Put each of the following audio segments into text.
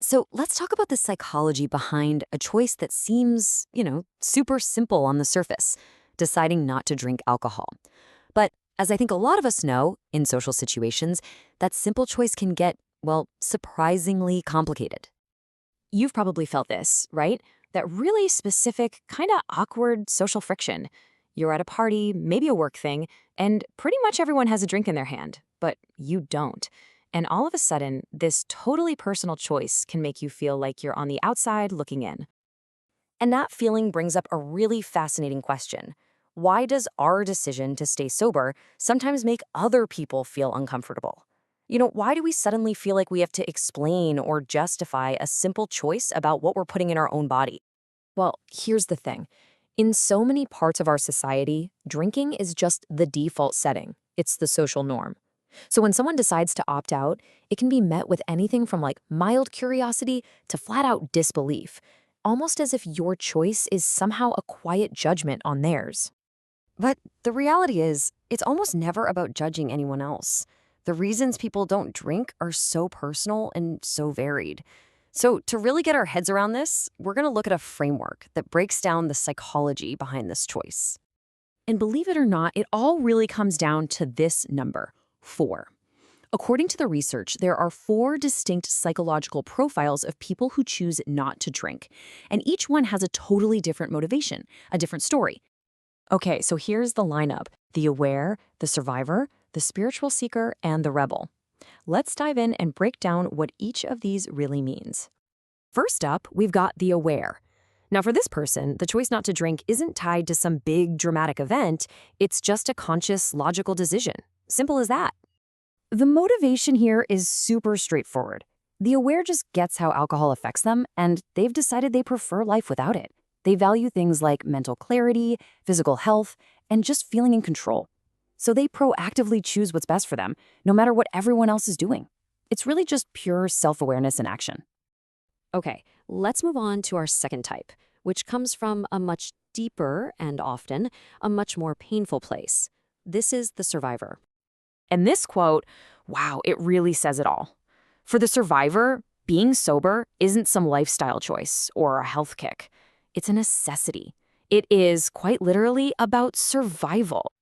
So let's talk about the psychology behind a choice that seems, super simple on the surface, deciding not to drink alcohol. But as I think a lot of us know, in social situations, that simple choice can get, well, surprisingly complicated. You've probably felt this, right? That really specific, kind of awkward social friction. You're at a party, maybe a work thing, and pretty much everyone has a drink in their hand, but you don't. And all of a sudden, this totally personal choice can make you feel like you're on the outside looking in. And that feeling brings up a really fascinating question. Why does our decision to stay sober sometimes make other people feel uncomfortable? Why do we suddenly feel like we have to explain or justify a simple choice about what we're putting in our own body? Well, here's the thing. In so many parts of our society, drinking is just the default setting. It's the social norm. So when someone decides to opt out, it can be met with anything from like mild curiosity to flat out disbelief, almost as if your choice is somehow a quiet judgment on theirs. But the reality is, it's almost never about judging anyone else. The reasons people don't drink are so personal and so varied. So, to really get our heads around this, we're going to look at a framework that breaks down the psychology behind this choice. And believe it or not, it all really comes down to this number 4. According to the research, there are 4 distinct psychological profiles of people who choose not to drink, and each one has a totally different motivation, a different story. Okay, so here's the lineup: the aware, the survivor, the spiritual seeker, and the rebel. Let's dive in and break down what each of these really means. First up, we've got the aware. Now, for this person, the choice not to drink isn't tied to some big dramatic event, it's just a conscious, logical decision. Simple as that. The motivation here is super straightforward. The aware just gets how alcohol affects them, and they've decided they prefer life without it. They value things like mental clarity, physical health, and just feeling in control. So they proactively choose what's best for them, no matter what everyone else is doing. It's really just pure self-awareness in action. Okay, let's move on to our second type, which comes from a much deeper and often a much more painful place. This is the survivor. And this quote, wow, it really says it all. For the survivor, being sober isn't some lifestyle choice or a health kick. It's a necessity. It is, quite literally, about survival.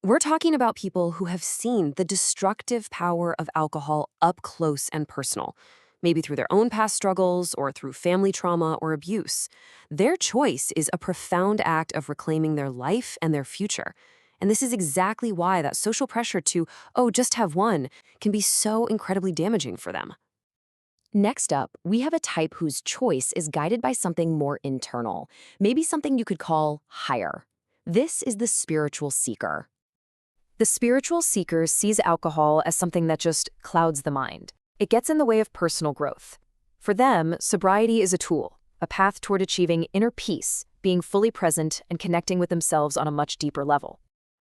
We're talking about people who have seen the destructive power of alcohol up close and personal, maybe through their own past struggles or through family trauma or abuse. Their choice is a profound act of reclaiming their life and their future. And this is exactly why that social pressure to, oh, just have one, can be so incredibly damaging for them. Next up, we have a type whose choice is guided by something more internal, maybe something you could call higher. This is the spiritual seeker. The spiritual seeker sees alcohol as something that just clouds the mind. It gets in the way of personal growth. For them, sobriety is a tool, a path toward achieving inner peace, being fully present and connecting with themselves on a much deeper level.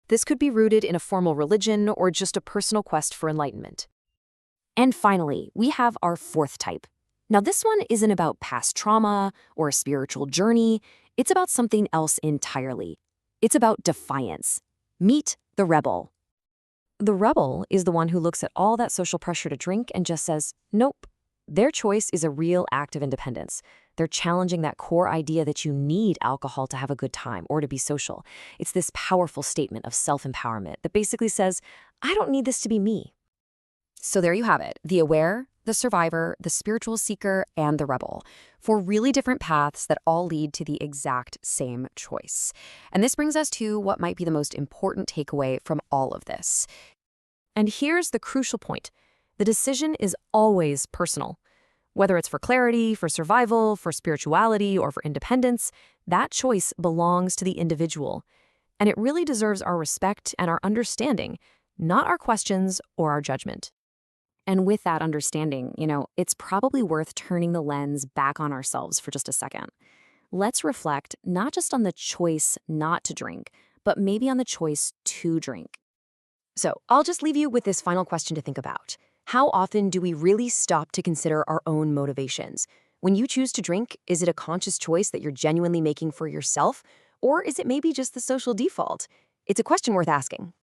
This could be rooted in a formal religion or just a personal quest for enlightenment. And finally, we have our fourth type. Now, this one isn't about past trauma or a spiritual journey. It's about something else entirely. It's about defiance. Meet the rebel. The rebel is the one who looks at all that social pressure to drink and just says, nope. Their choice is a real act of independence. They're challenging that core idea that you need alcohol to have a good time or to be social. It's this powerful statement of self-empowerment that basically says, I don't need this to be me. So there you have it, the aware, the survivor, the spiritual seeker, and the rebel. 4 really different paths that all lead to the exact same choice. And this brings us to what might be the most important takeaway from all of this. And here's the crucial point. The decision is always personal. Whether it's for clarity, for survival, for spirituality, or for independence, that choice belongs to the individual. And it really deserves our respect and our understanding, not our questions or our judgment. And with that understanding, it's probably worth turning the lens back on ourselves for just a second. Let's reflect not just on the choice not to drink, but maybe on the choice to drink. So I'll just leave you with this final question to think about. How often do we really stop to consider our own motivations? When you choose to drink, is it a conscious choice that you're genuinely making for yourself? Or is it maybe just the social default? It's a question worth asking.